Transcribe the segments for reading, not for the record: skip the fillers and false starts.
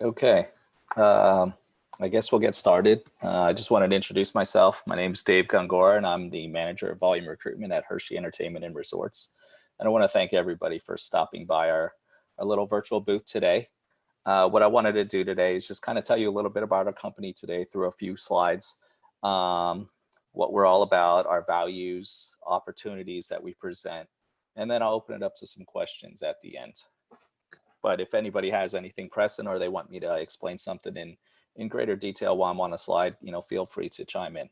Okay. Um, I guess we'll get started. I just wanted to introduce myself. My name is Dave Gongora, and I'm the manager of volume recruitment at Hershey Entertainment and Resorts. And I want to thank everybody for stopping by our little virtual booth today. What I wanted to do today is just kind of tell you a little bit about our company today through a few slides, um, what we're all about, our values, opportunities that we present, and then I'll open it up to some questions at the end. But if anybody has anything pressing or they want me to explain something in greater detail while I'm on a slide, feel free to chime in.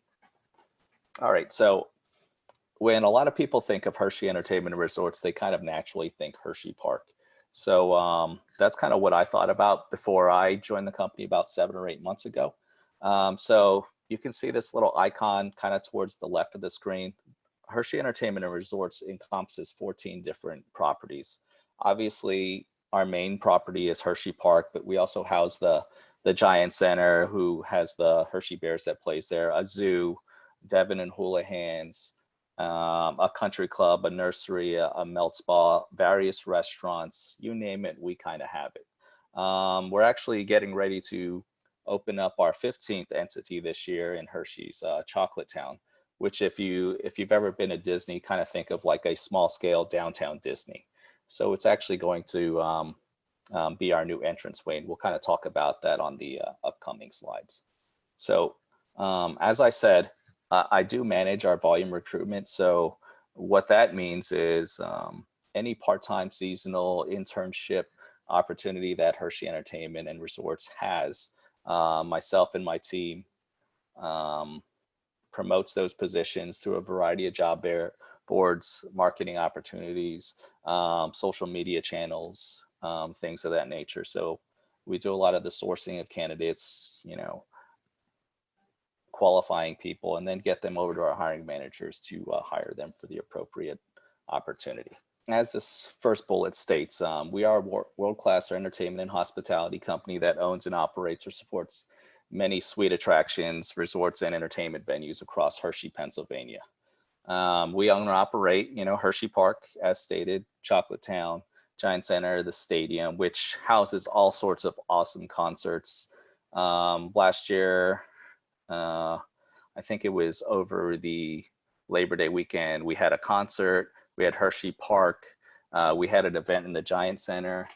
All right, so when a lot of people think of Hershey Entertainment and Resorts, they kind of naturally think Hershey Park. So that's kind of what I thought about before I joined the company about 7 or 8 months ago. So you can see this little icon kind of towards the left of the screen. Hershey Entertainment and Resorts encompasses 14 different properties. Obviously, our main property is Hershey Park, but we also house the Giant Center, who has the Hershey Bears that plays there, a zoo, Devon and Houlihan's, a country club, a nursery, a melt spa, various restaurants, you name it, we kind of have it. We're actually getting ready to open up our 15th entity this year in Hershey's, Chocolatetown, which if you've ever been to Disney, kind of think of like a small scale downtown Disney. So it's actually going to be our new entranceway, and we'll kind of talk about that on the upcoming slides. So as I said, I do manage our volume recruitment. So what that means is any part-time seasonal internship opportunity that Hershey Entertainment and Resorts has, myself and my team promotes those positions through a variety of job boards, marketing opportunities, social media channels, things of that nature. So we do a lot of the sourcing of candidates, qualifying people, and then get them over to our hiring managers to hire them for the appropriate opportunity. As this first bullet states, we are a world-class entertainment and hospitality company that owns and operates or supports many suite attractions, resorts, and entertainment venues across Hershey, Pennsylvania. We own and operate, Hershey Park, as stated, Chocolatetown, Giant Center, the stadium, which houses all sorts of awesome concerts. Last year, I think it was over the Labor Day weekend, we had a concert, we had Hershey Park, we had an event in the Giant Center,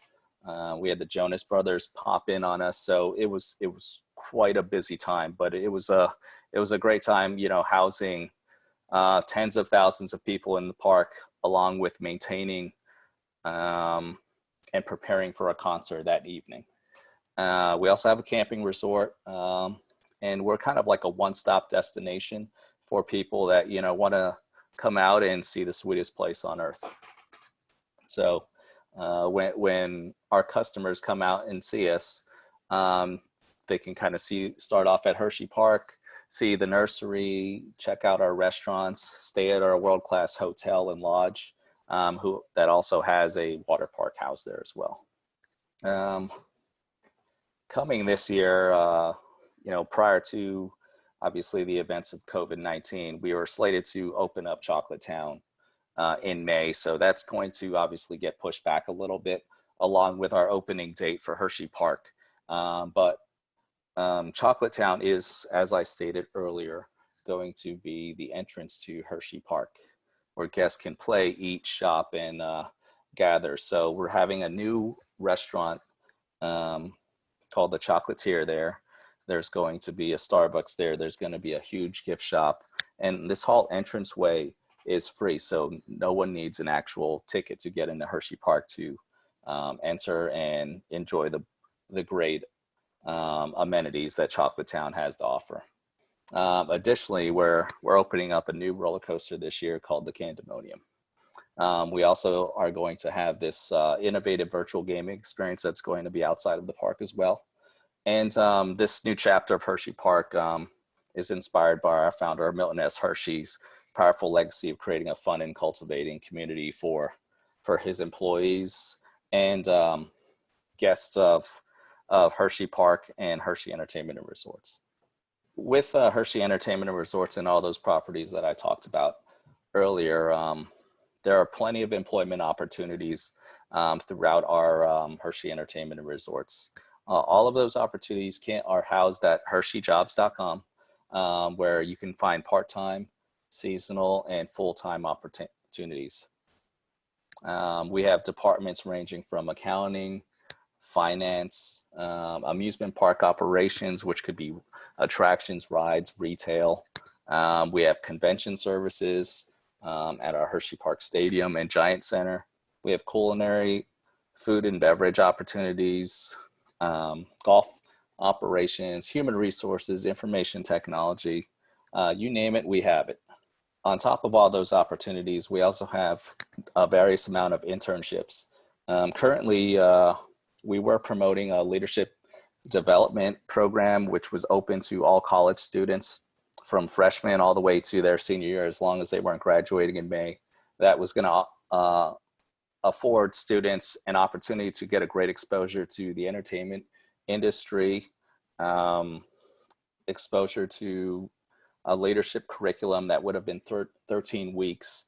we had the Jonas Brothers pop in on us. So it was quite a busy time, but it was a great time, housing tens of thousands of people in the park, along with maintaining and preparing for a concert that evening. We also have a camping resort, and we're kind of like a one-stop destination for people that, want to come out and see the sweetest place on earth. So when our customers come out and see us, they can kind of start off at Hershey Park, see the nursery, check out our restaurants, stay at our world-class hotel and lodge, that also has a water park house there as well. Coming this year, prior to obviously the events of COVID-19, we were slated to open up Chocolatetown in May. So that's going to obviously get pushed back a little bit, along with our opening date for Hershey Park. But Chocolatetown is, as I stated earlier, going to be the entrance to Hershey Park, where guests can play, eat, shop, and gather. So we're having a new restaurant called the Chocolatier there. There's going to be a Starbucks there. There's going to be a huge gift shop. And this whole entranceway is free. So no one needs an actual ticket to get into Hershey Park to enter and enjoy the great amenities that Chocolatetown has to offer. Additionally, we're opening up a new roller coaster this year called the Candemonium. We also are going to have this innovative virtual gaming experience that's going to be outside of the park as well. And this new chapter of Hershey Park is inspired by our founder, Milton S. Hershey's powerful legacy of creating a fun and cultivating community for his employees and guests of Hershey Park and Hershey Entertainment and Resorts. With Hershey Entertainment and Resorts and all those properties that I talked about earlier, there are plenty of employment opportunities throughout our Hershey Entertainment and Resorts. All of those opportunities are housed at HersheyJobs.com, where you can find part-time, seasonal, and full-time opportunities. We have departments ranging from accounting, finance, amusement park operations, which could be attractions, rides, retail. We have convention services at our Hershey Park Stadium and Giant Center. We have culinary, food and beverage opportunities, golf operations, human resources, information technology. You name it, we have it. On top of all those opportunities, we also have a various amount of internships. Currently, we were promoting a leadership development program, which was open to all college students from freshmen all the way to their senior year, as long as they weren't graduating in May. That was going to afford students an opportunity to get a great exposure to the entertainment industry, exposure to a leadership curriculum that would have been 13 weeks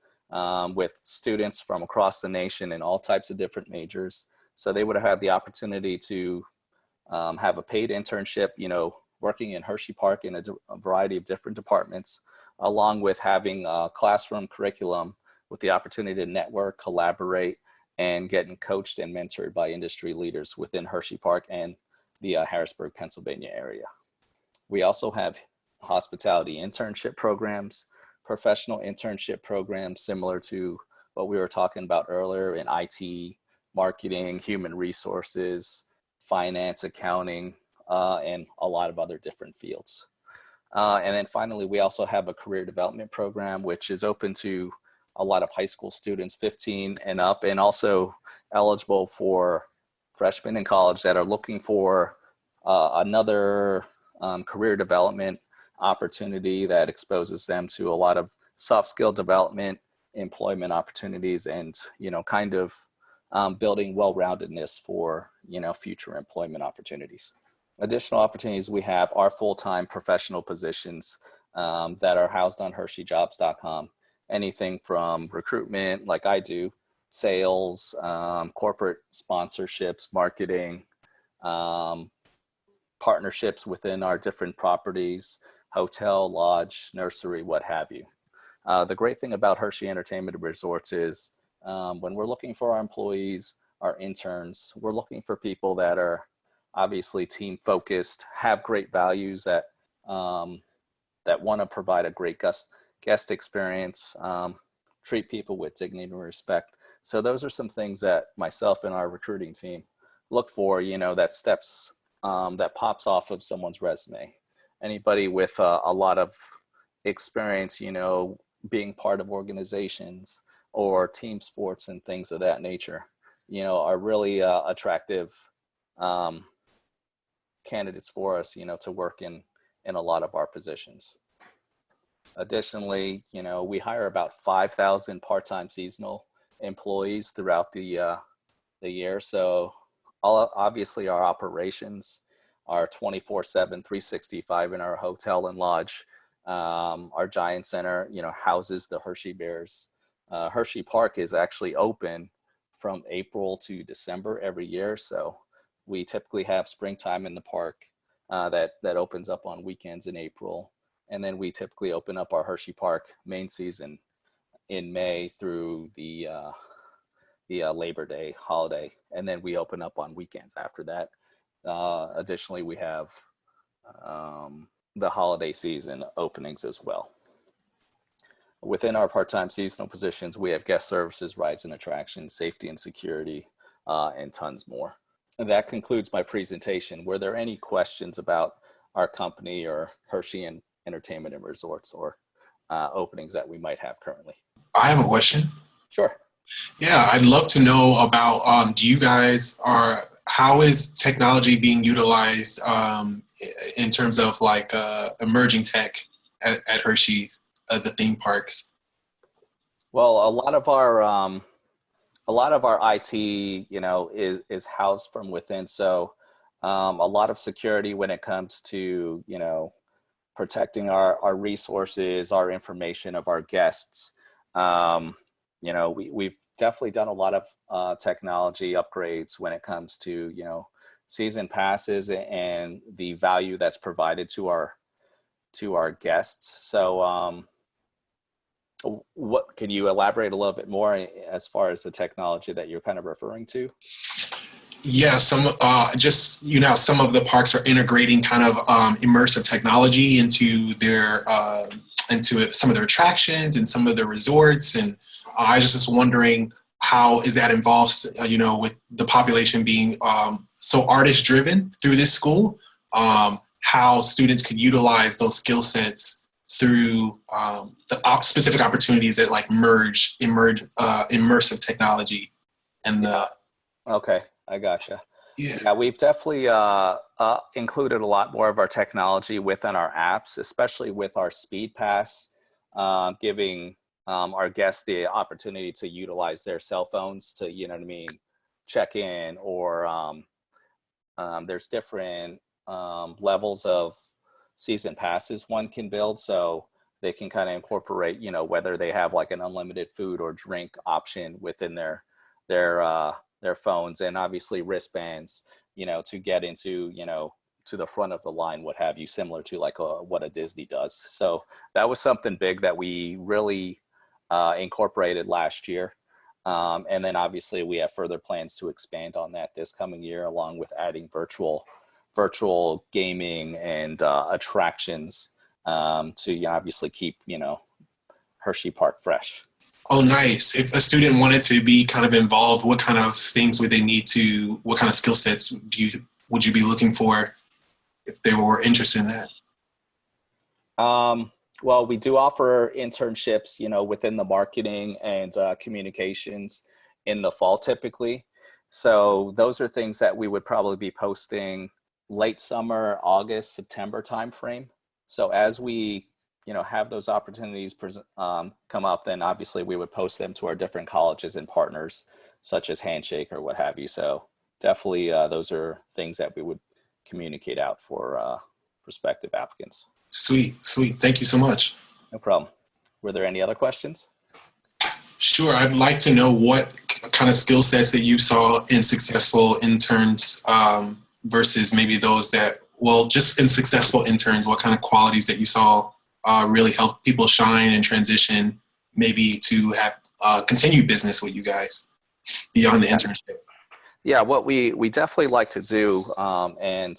with students from across the nation in all types of different majors. So they would have had the opportunity to have a paid internship, working in Hershey Park in a variety of different departments, along with having a classroom curriculum with the opportunity to network, collaborate, and getting coached and mentored by industry leaders within Hershey Park and the Harrisburg, Pennsylvania area. We also have hospitality internship programs, professional internship programs similar to what we were talking about earlier in IT, marketing, human resources, finance, accounting, and a lot of other different fields. And then finally, we also have a career development program, which is open to a lot of high school students, 15 and up, and also eligible for freshmen in college that are looking for another career development opportunity that exposes them to a lot of soft skill development, employment opportunities, and kind of building well-roundedness for future employment opportunities. Additional opportunities we have are full-time professional positions that are housed on HersheyJobs.com. Anything from recruitment, like I do, sales, corporate sponsorships, marketing, partnerships within our different properties, hotel, lodge, nursery, what have you. The great thing about Hershey Entertainment and Resorts is when we're looking for our employees, our interns, we're looking for people that are obviously team focused, have great values, that want to provide a great guest experience, treat people with dignity and respect. So those are some things that myself and our recruiting team look for, that steps that pops off of someone's resume. Anybody with a lot of experience, being part of organizations or team sports and things of that nature, are really attractive candidates for us, to work in a lot of our positions. Additionally, we hire about 5,000 part-time seasonal employees throughout the year. So obviously our operations are 24/7, 365 in our hotel and lodge. Our Giant Center, houses the Hershey Bears. Hershey Park is actually open from April to December every year. So we typically have springtime in the park that opens up on weekends in April. And then we typically open up our Hershey Park main season in May through the Labor Day holiday. And then we open up on weekends after that. Additionally, we have the holiday season openings as well. Within our part-time seasonal positions, we have guest services, rides and attractions, safety and security, and tons more. And that concludes my presentation. Were there any questions about our company or Hershey and Entertainment and Resorts, or openings that we might have currently? I have a question. Sure. Yeah, I'd love to know about, how is technology being utilized in terms of like emerging tech at Hershey's, the theme parks? Well, a lot of our IT, is housed from within. So a lot of security when it comes to, protecting our resources, our information of our guests. We've definitely done a lot of technology upgrades when it comes to, season passes and the value that's provided to our guests. So what can you elaborate a little bit more as far as the technology that you're kind of referring to? Yeah, some some of the parks are integrating kind of immersive technology into their into some of their attractions and some of their resorts, and I was wondering how is that involved, with the population being so artist driven through this school, how students could utilize those skill sets through the specific opportunities that like immersive technology and the. Okay, I gotcha. Yeah. Yeah, we've definitely included a lot more of our technology within our apps, especially with our Speed Pass, giving our guests the opportunity to utilize their cell phones to, check in, or there's different levels of season passes one can build, so they can kind of incorporate, whether they have like an unlimited food or drink option within their phones, and obviously wristbands, to get into, to the front of the line, what have you, similar to like what a Disney does. So that was something big that we really incorporated last year. And then obviously we have further plans to expand on that this coming year, along with adding virtual gaming and attractions to obviously keep, Hershey Park fresh. Oh, nice. If a student wanted to be kind of involved, what kind of things would they need to, what kind of skill sets would you be looking for if they were interested in that? Well, we do offer internships, within the marketing and communications in the fall typically. So those are things that we would probably be posting late summer, August, September timeframe. So as we, have those opportunities come up, then obviously we would post them to our different colleges and partners, such as Handshake or what have you. So definitely those are things that we would communicate out for prospective applicants. Sweet. Thank you so much. No problem. Were there any other questions? Sure. I'd like to know what kind of skill sets that you saw in successful interns versus maybe those that, just in successful interns, what kind of qualities that you saw really help people shine and transition maybe to have continued business with you guys beyond the internship? Yeah, what we definitely like to do, and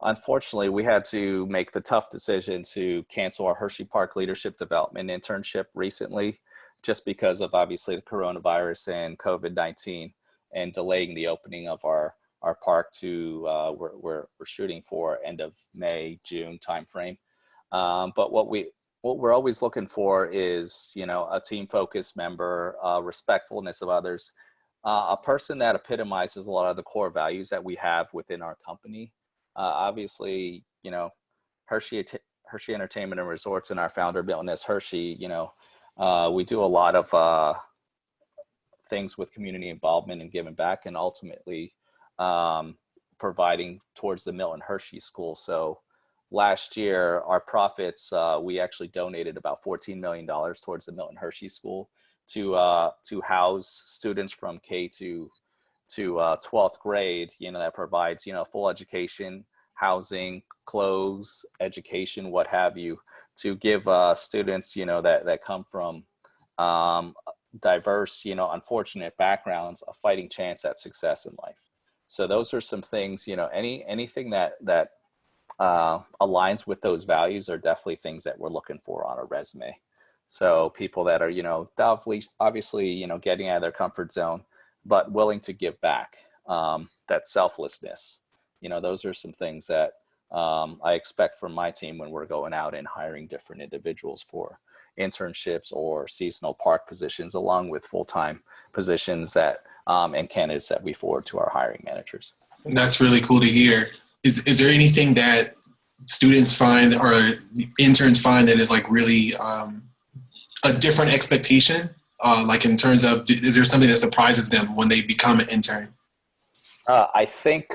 unfortunately, we had to make the tough decision to cancel our Hershey Park Leadership Development internship recently, just because of obviously the coronavirus and COVID-19, and delaying the opening of our park to we're shooting for end of May, June timeframe. But what we're always looking for is, a team-focused member, respectfulness of others, a person that epitomizes a lot of the core values that we have within our company. Obviously, Hershey Entertainment and Resorts and our founder, Milton S. Hershey, we do a lot of things with community involvement and giving back, and ultimately providing towards the Milton Hershey School. So last year, our profits, we actually donated about $14 million towards the Milton Hershey School to house students from K to 12th grade, that provides, full education, housing, clothes, education, what have you, to give students, that come from diverse, unfortunate backgrounds, a fighting chance at success in life. So those are some things, anything that aligns with those values are definitely things that we're looking for on a resume. So people that are, obviously, getting out of their comfort zone, but willing to give back, that selflessness, those are some things that I expect from my team when we're going out and hiring different individuals for internships or seasonal park positions, along with full-time positions that and candidates that we forward to our hiring managers. That's really cool to hear. Is there anything that students find or interns find that is like really a different expectation? Like in terms of, is there something that surprises them when they become an intern? I think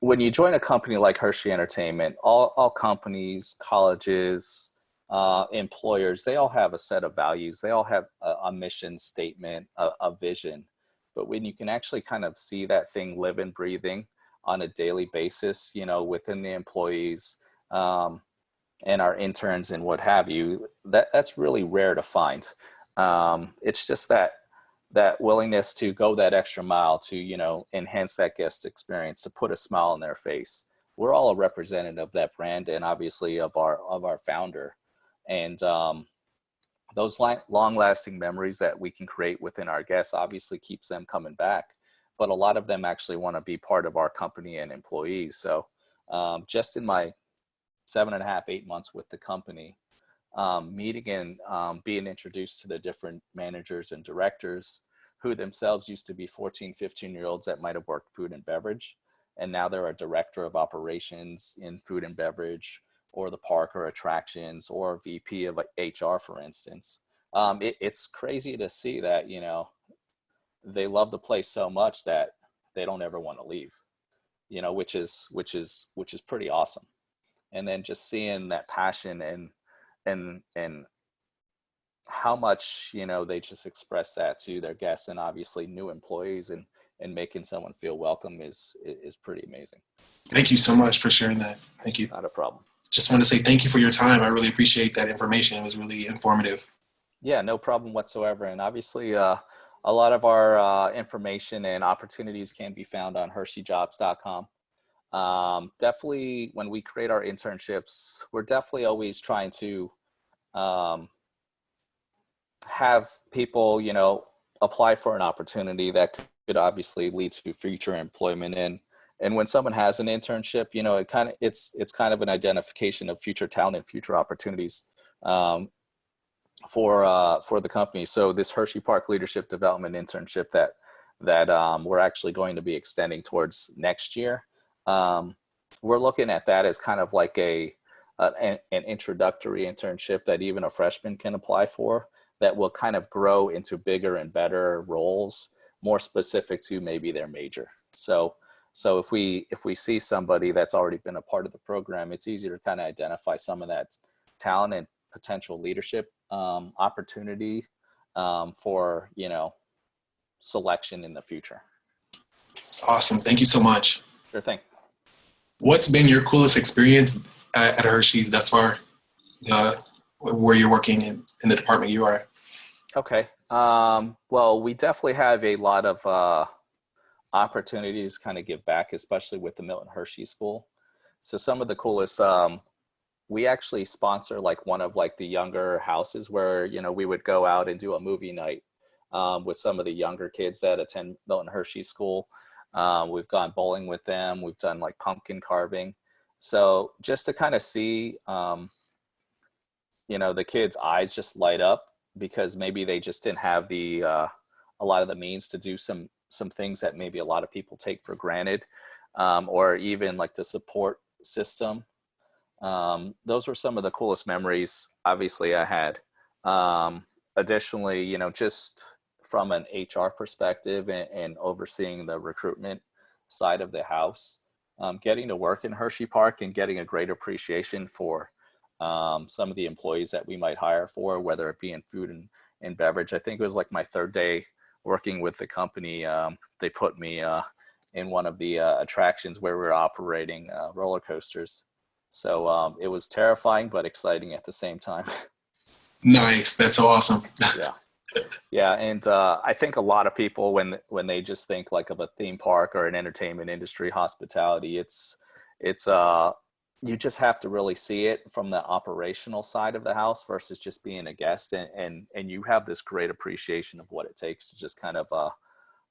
when you join a company like Hershey Entertainment, all companies, colleges, employers, they all have a set of values. They all have a mission statement, a vision. but when you can actually kind of see that thing live and breathing on a daily basis, you know, within the employees, and our interns and what have you, that's really rare to find. It's just that willingness to go that extra mile to, you know, enhance that guest experience, to put a smile on their face. We're all a representative of that brand, and obviously of our founder. And those long-lasting memories that we can create within our guests obviously keeps them coming back. But a lot of them actually want to be part of our company and employees. So just in my 7.5, 8 months with the company, meeting and being introduced to the different managers and directors who themselves used to be 14, 15-year-olds that might have worked food and beverage. And now they're a director of operations in food and beverage, or the park or attractions, or VP of HR, for instance. It's crazy to see that, you know, they love the place so much that they don't ever want to leave, you know, which is pretty awesome. And then just seeing that passion and how much, you know, they just express that to their guests and obviously new employees, and making someone feel welcome is pretty amazing. Thank you so much for sharing that. Thank you. Not a problem. Just want to say thank you for your time. I really appreciate that information. It was really informative. Yeah, no problem whatsoever. And obviously, a lot of our information and opportunities can be found on HersheyJobs.com. Definitely, when we create our internships, we're definitely always trying to have people, you know, apply for an opportunity that could obviously lead to future employment. And when someone has an internship, you know, it's kind of an identification of future talent and future opportunities for the company. So this Hershey Park Leadership Development Internship that we're actually going to be extending towards next year, we're looking at that as kind of like an introductory internship that even a freshman can apply for, that will kind of grow into bigger and better roles, more specific to maybe their major. So if we see somebody that's already been a part of the program, it's easier to kind of identify some of that talent and potential leadership opportunity for, you know, selection in the future. Awesome. Thank you so much. Sure thing. What's been your coolest experience at Hershey's thus far, where you're working in the department you are? Okay. Well, we definitely have a lot of opportunities to kind of give back, especially with the Milton Hershey School. So some of the coolest, we actually sponsor like one of like the younger houses where, you know, we would go out and do a movie night with some of the younger kids that attend Milton Hershey School. We've gone bowling with them. We've done like pumpkin carving. So just to kind of see, you know, the kids' eyes just light up because maybe they just didn't have a lot of the means to do some things that maybe a lot of people take for granted, or even like the support system. Those were some of the coolest memories, obviously, I had. Additionally, you know, just from an HR perspective and overseeing the recruitment side of the house, getting to work in Hershey Park and getting a great appreciation for some of the employees that we might hire for, whether it be in food and beverage. I think it was like my third day working with the company. They put me in one of the attractions where we were operating roller coasters. So it was terrifying, but exciting at the same time. Nice. That's so awesome. Yeah. Yeah. And I think a lot of people, when they just think like of a theme park or an entertainment industry, hospitality, it's you just have to really see it from the operational side of the house versus just being a guest. And you have this great appreciation of what it takes to just kind of,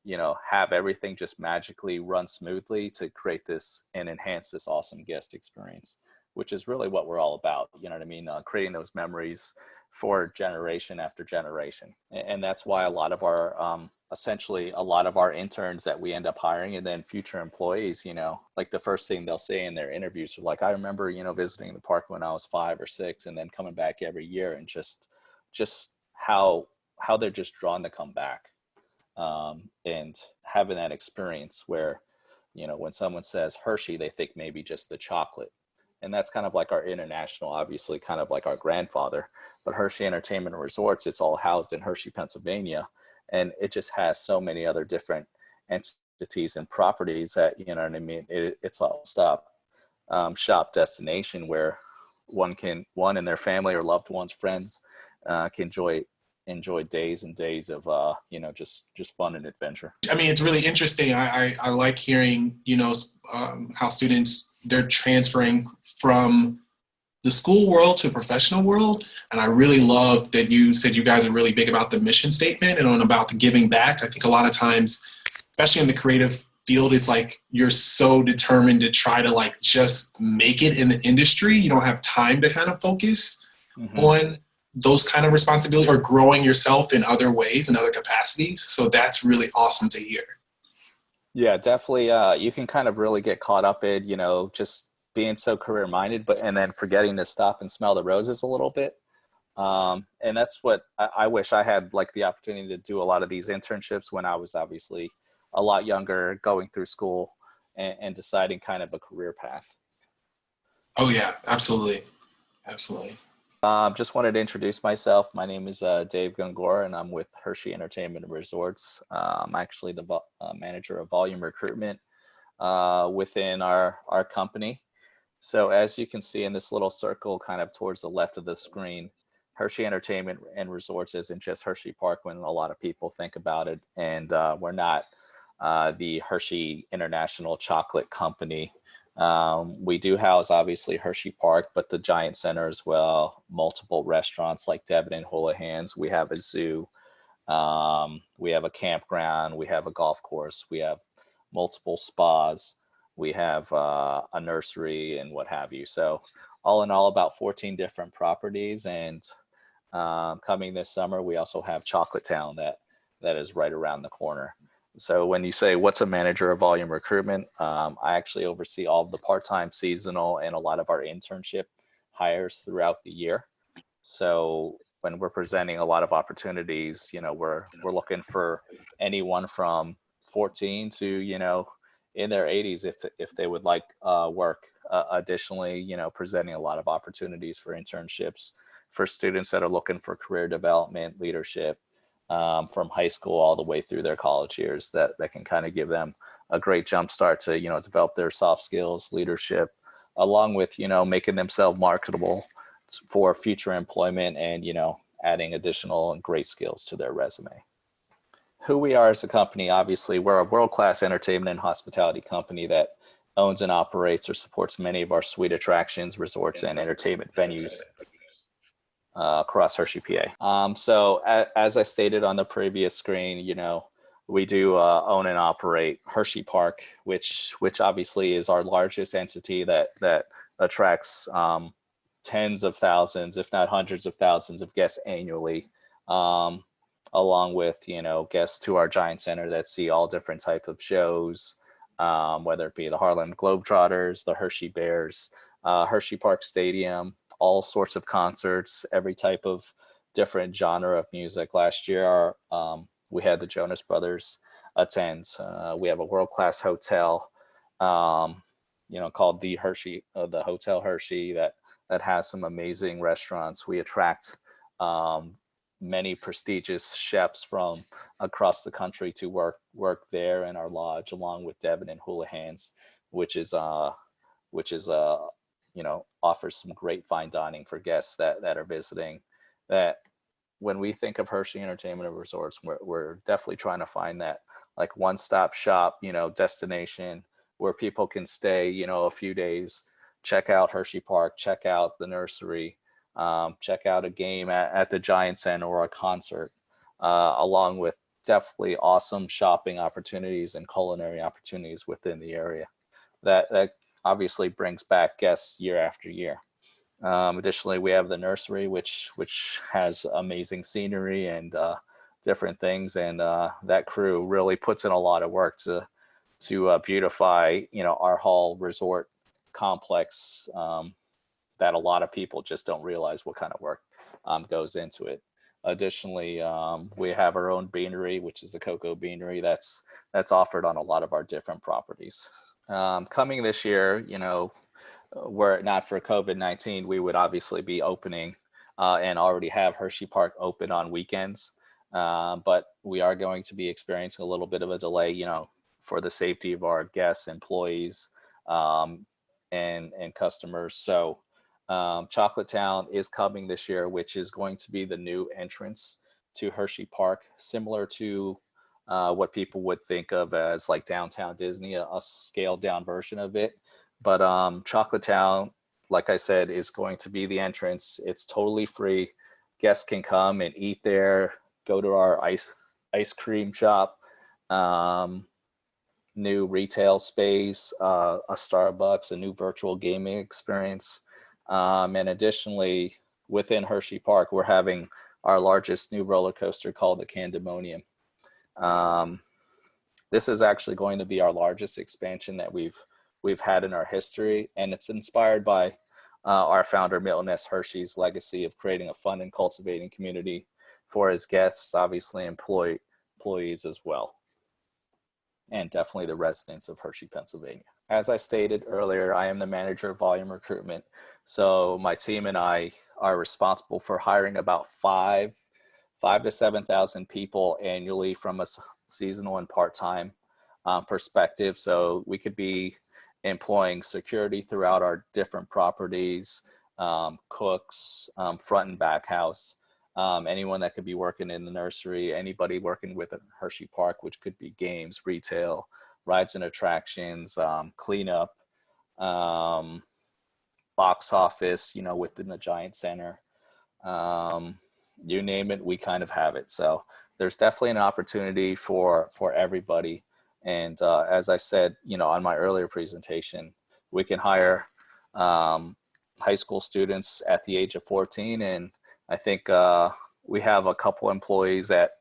you know, have everything just magically run smoothly to create this and enhance this awesome guest experience, which is really what we're all about. You know what I mean? Creating those memories for generation after generation. And that's why a lot of our, essentially a lot of our interns that we end up hiring and then future employees, you know, like the first thing they'll say in their interviews are like, I remember, you know, visiting the park when I was 5 or 6 and then coming back every year, and just how they're just drawn to come back. And having that experience where, you know, when someone says Hershey, they think maybe just the chocolate. And that's kind of like our international, obviously kind of like our grandfather, but Hershey Entertainment and Resorts, it's all housed in Hershey, Pennsylvania. and it just has so many other different entities and properties that, you know what I mean, it's a stop shop destination where one and their family or loved ones, friends, can enjoy days and days of just fun and adventure. I mean, it's really interesting. I like hearing, how students, they're transferring from the school world to professional world. And I really love that you said you guys are really big about the mission statement and about the giving back. I think a lot of times, especially in the creative field, it's like you're so determined to try to like just make it in the industry. You don't have time to kind of focus on those kind of responsibility or growing yourself in other ways and other capacities. So that's really awesome to hear. Yeah, definitely. You can kind of really get caught up in, just being so career minded, and then forgetting to stop and smell the roses a little bit. And that's what I wish I had, like, the opportunity to do a lot of these internships when I was obviously a lot younger, going through school and deciding kind of a career path. Oh yeah, absolutely. Absolutely. Just wanted to introduce myself. My name is Dave Gungor, and I'm with Hershey Entertainment and Resorts. I'm actually the manager of volume recruitment within our company. So as you can see in this little circle kind of towards the left of the screen, Hershey Entertainment and Resorts isn't just Hershey Park when a lot of people think about it. And we're not the Hershey International Chocolate Company. We do house obviously Hershey Park, but the Giant Center as well, multiple restaurants like Devin and Houlihan's. We have a zoo. We have a campground. We have a golf course. We have multiple spas. We have a nursery and what have you. So all in all, about 14 different properties. And coming this summer, we also have Chocolatetown that is right around the corner. So when you say what's a manager of volume recruitment, I actually oversee all of the part-time, seasonal, and a lot of our internship hires throughout the year. So when we're presenting a lot of opportunities, we're looking for anyone from 14 to, in their 80s if they would like work. Additionally, presenting a lot of opportunities for internships for students that are looking for career development, leadership, from high school all the way through their college years that can kind of give them a great jump start to, develop their soft skills, leadership, along with, making themselves marketable for future employment and, adding additional and great skills to their resume. Who we are as a company, obviously, we're a world-class entertainment and hospitality company that owns and operates or supports many of our suite attractions, resorts, and entertainment venues across Hershey, PA. So as I stated on the previous screen, we do own and operate Hershey Park, which obviously is our largest entity that attracts tens of thousands, if not hundreds of thousands of guests annually, along with, guests to our Giant Center that see all different type of shows, whether it be the Harlem Globetrotters, the Hershey Bears, Hershey Park Stadium, all sorts of concerts, every type of different genre of music. Last year, we had the Jonas Brothers attend. We have a world-class hotel, called the Hershey, the Hotel Hershey, that has some amazing restaurants. We attract many prestigious chefs from across the country to work there in our lodge, along with Devin and Houlihan's, which offers some great fine dining for guests that are visiting. That when we think of Hershey Entertainment and Resorts, we're definitely trying to find that like one-stop shop, destination where people can stay, a few days, check out Hershey Park, check out the nursery, check out a game at the Giant Center or a concert, along with definitely awesome shopping opportunities and culinary opportunities within the area. That obviously brings back guests year after year. Additionally, we have the nursery, which has amazing scenery and different things, and that crew really puts in a lot of work to beautify, our Hall Resort complex. That a lot of people just don't realize what kind of work goes into it. Additionally, we have our own beanery, which is the Cocoa Beanery that's offered on a lot of our different properties. Coming this year, were it not for COVID-19, we would obviously be opening and already have Hershey Park open on weekends. but we are going to be experiencing a little bit of a delay, for the safety of our guests, employees, and customers. So Chocolatetown is coming this year, which is going to be the new entrance to Hershey Park, similar to what people would think of as like downtown Disney, a scaled down version of it. But Chocolatetown, like I said, is going to be the entrance. It's totally free. Guests can come and eat there, go to our ice cream shop, new retail space, a Starbucks, a new virtual gaming experience. And additionally, within Hershey Park, we're having our largest new roller coaster called the Candemonium. This is actually going to be our largest expansion that we've had in our history, and it's inspired by our founder Milton S. Hershey's legacy of creating a fun and cultivating community for his guests, obviously employees as well, and definitely the residents of Hershey, Pennsylvania. As I stated earlier, I am the manager of volume recruitment. So my team and I are responsible for hiring about 5,000 to 7,000 people annually from a seasonal and part-time perspective. So we could be employing security throughout our different properties, cooks, front and back house, anyone that could be working in the nursery, anybody working with Hershey Park, which could be games, retail, rides and attractions, cleanup, box office, within the Giant Center. You name it, we kind of have it. So there's definitely an opportunity for everybody. And as I said, on my earlier presentation, we can hire high school students at the age of 14. And I think we have a couple employees that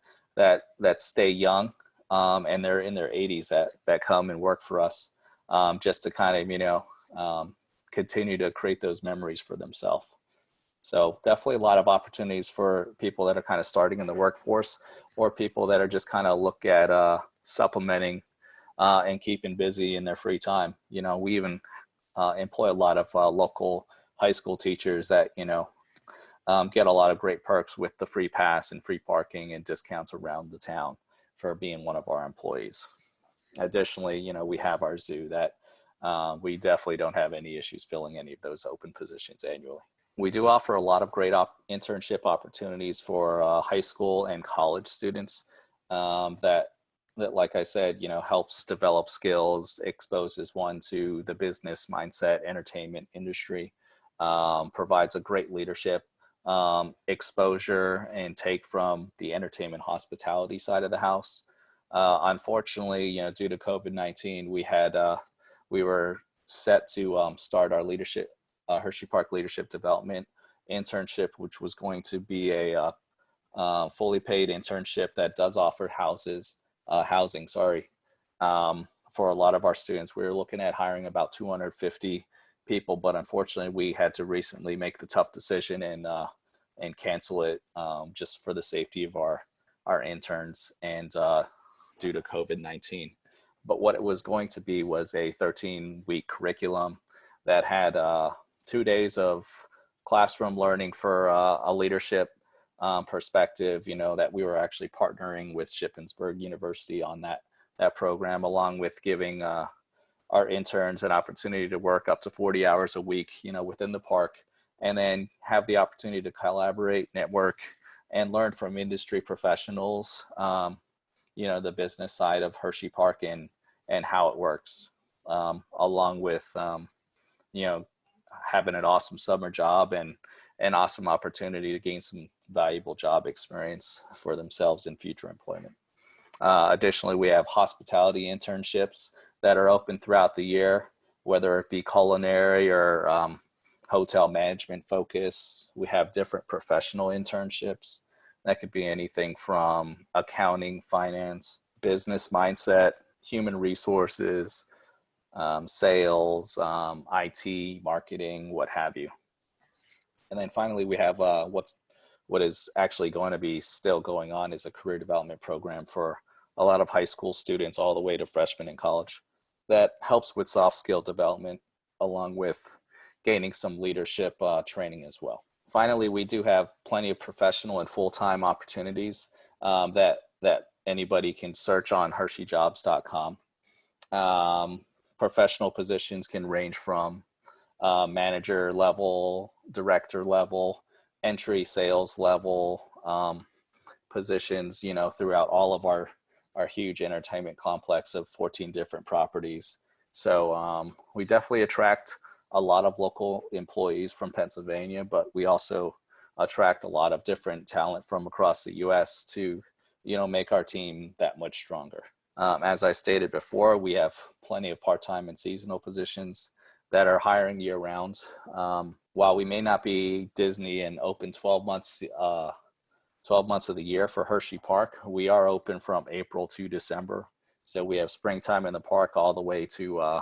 stay young, and they're in their 80s that come and work for us, just to kind of, continue to create those memories for themselves. So definitely a lot of opportunities for people that are kind of starting in the workforce, or people that are just kind of look at supplementing and keeping busy in their free time. We even employ a lot of local high school teachers that, get a lot of great perks with the free pass and free parking and discounts around the town for being one of our employees. Additionally, we have our zoo that we definitely don't have any issues filling any of those open positions annually. We do offer a lot of great internship opportunities for high school and college students that, like I said, helps develop skills, exposes one to the business mindset, entertainment industry, provides a great leadership exposure and take from the entertainment hospitality side of the house. Unfortunately, due to COVID-19, we were set to start our Hershey Park Leadership Development internship, which was going to be a fully paid internship that does offer housing, for a lot of our students. We were looking at hiring about 250 people, but unfortunately we had to recently make the tough decision and cancel it, just for the safety of our interns and due to COVID-19. But what it was going to be was a 13-week curriculum that had 2 days of classroom learning for a leadership perspective, that we were actually partnering with Shippensburg University on that program, along with giving our interns an opportunity to work up to 40 hours a week, within the park, and then have the opportunity to collaborate, network, and learn from industry professionals, the business side of Hershey Park and how it works, along with, having an awesome summer job and an awesome opportunity to gain some valuable job experience for themselves in future employment. Additionally, we have hospitality internships that are open throughout the year, whether it be culinary or hotel management focus. We have different professional internships. That could be anything from accounting, finance, business mindset, human resources, sales, IT, marketing, what have you. And then finally, we have what is actually going to be still going on is a career development program for a lot of high school students all the way to freshmen in college that helps with soft skill development, along with gaining some leadership training as well. Finally, we do have plenty of professional and full-time opportunities that anybody can search on HersheyJobs.com. Professional positions can range from manager level, director level, entry sales level positions, throughout all of our huge entertainment complex of 14 different properties. So we definitely attract a lot of local employees from Pennsylvania, but we also attract a lot of different talent from across the U.S. to, make our team that much stronger. As I stated before, we have plenty of part-time and seasonal positions that are hiring year-round. While we may not be Disney and open 12 months of the year for Hershey Park, we are open from April to December. So we have springtime in the park all the way to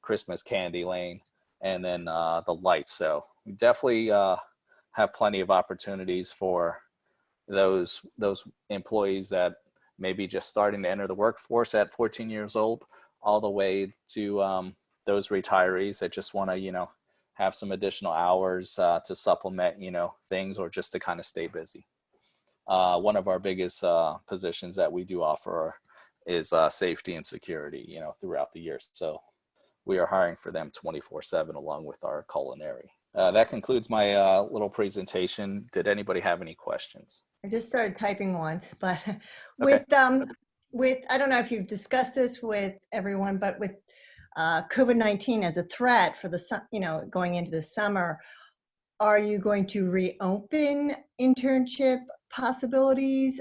Christmas Candy Lane, and then the lights. So we definitely have plenty of opportunities for those employees that may be just starting to enter the workforce at 14 years old, all the way to those retirees that just want to, have some additional hours to supplement, things, or just to kind of stay busy. One of our biggest positions that we do offer is safety and security, throughout the year. So we are hiring for them 24/7 along with our culinary. That concludes my little presentation. Did anybody have any questions? I just started typing one, but Okay. with I don't know if you've discussed this with everyone, but with COVID-19 as a threat for going into the summer, are you going to reopen internship possibilities,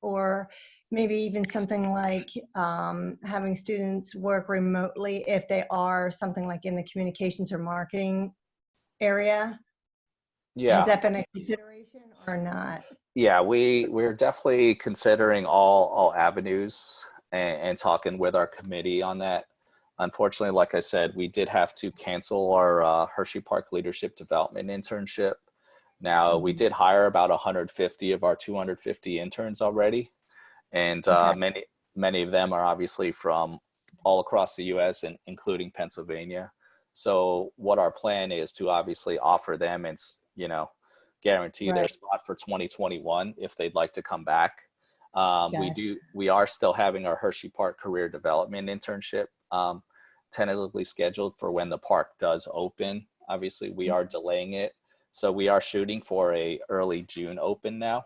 or maybe even something like having students work remotely if they are something like in the communications or marketing area? Yeah. Has that been a consideration or not? Yeah, we're definitely considering all avenues and talking with our committee on that. Unfortunately, like I said, we did have to cancel our Hershey Park Leadership Development internship. Now, we did hire about 150 of our 250 interns already, and many of them are obviously from all across the U.S. and including Pennsylvania. So what our plan is to obviously offer them and, guarantee their spot for 2021 if they'd like to come back. We are still having our Hershey Park Career Development internship tentatively scheduled for when the park does open. Obviously, we are delaying it. So we are shooting for a early June open now.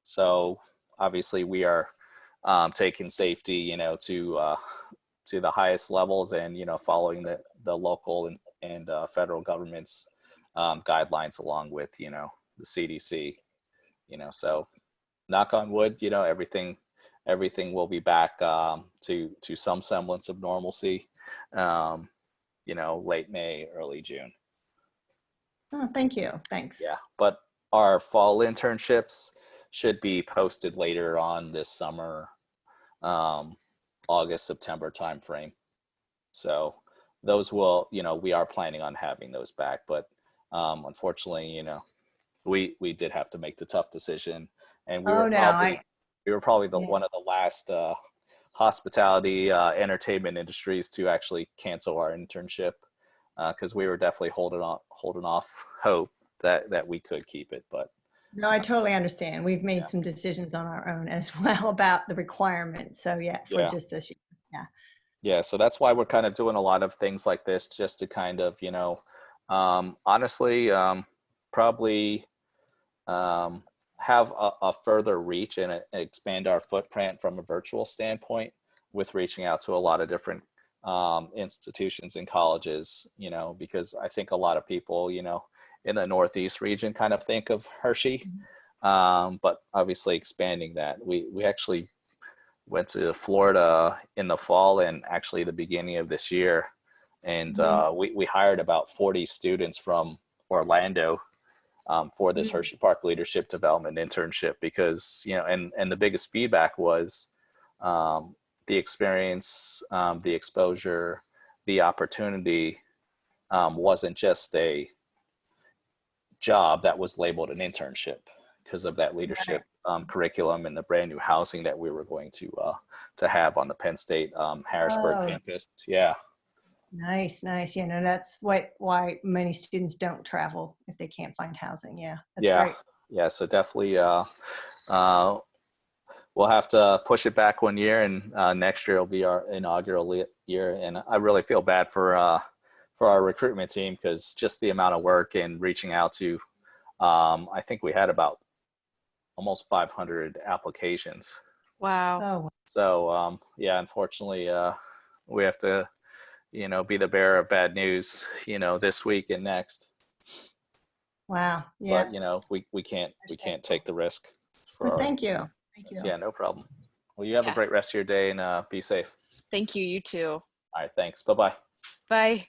So obviously we are taking safety, to the highest levels and, following the local and federal government's guidelines along with, the CDC, so knock on wood, everything will be back to some semblance of normalcy, late May, early June. Oh, thank you. Thanks. Yeah, but our fall internships should be posted later on this summer, August, September timeframe. So those will, we are planning on having those back, but unfortunately, we did have to make the tough decision, and we were probably one of the last hospitality entertainment industries to actually cancel our internship, because we were definitely holding off hope that we could keep it. But no, I totally understand. We've made some decisions on our own as well about the requirements. So for just this year. Yeah, so that's why we're kind of doing a lot of things like this, just to kind of, honestly, probably have a further reach and expand our footprint from a virtual standpoint, with reaching out to a lot of different institutions and colleges, because I think a lot of people, in the Northeast region kind of think of Hershey, but obviously expanding that. We actually went to Florida in the fall and actually the beginning of this year. And we hired about 40 students from Orlando for this Hershey Park Leadership Development internship, because, and the biggest feedback was the experience, the exposure, the opportunity wasn't just a job that was labeled an internship, because of that leadership curriculum and the brand new housing that we were going to have on the Penn State Harrisburg campus. Yeah. Nice. That's why many students don't travel if they can't find housing. Yeah. That's great. yeah, so definitely uh, we'll have to push it back 1 year, and next year will be our inaugural year. And I really feel bad for our recruitment team, because just the amount of work and reaching out to, I think we had about almost 500 applications. Wow. Oh, So yeah, unfortunately, we have to, be the bearer of bad news, this week and next. wow. Yeah. But we can't take the risk for Well, our. thank you. Thank you. Yeah, no problem. Well, you have a Yeah. great rest of your day, and be safe. Thank you. You too. All right, thanks. Bye-bye. Bye.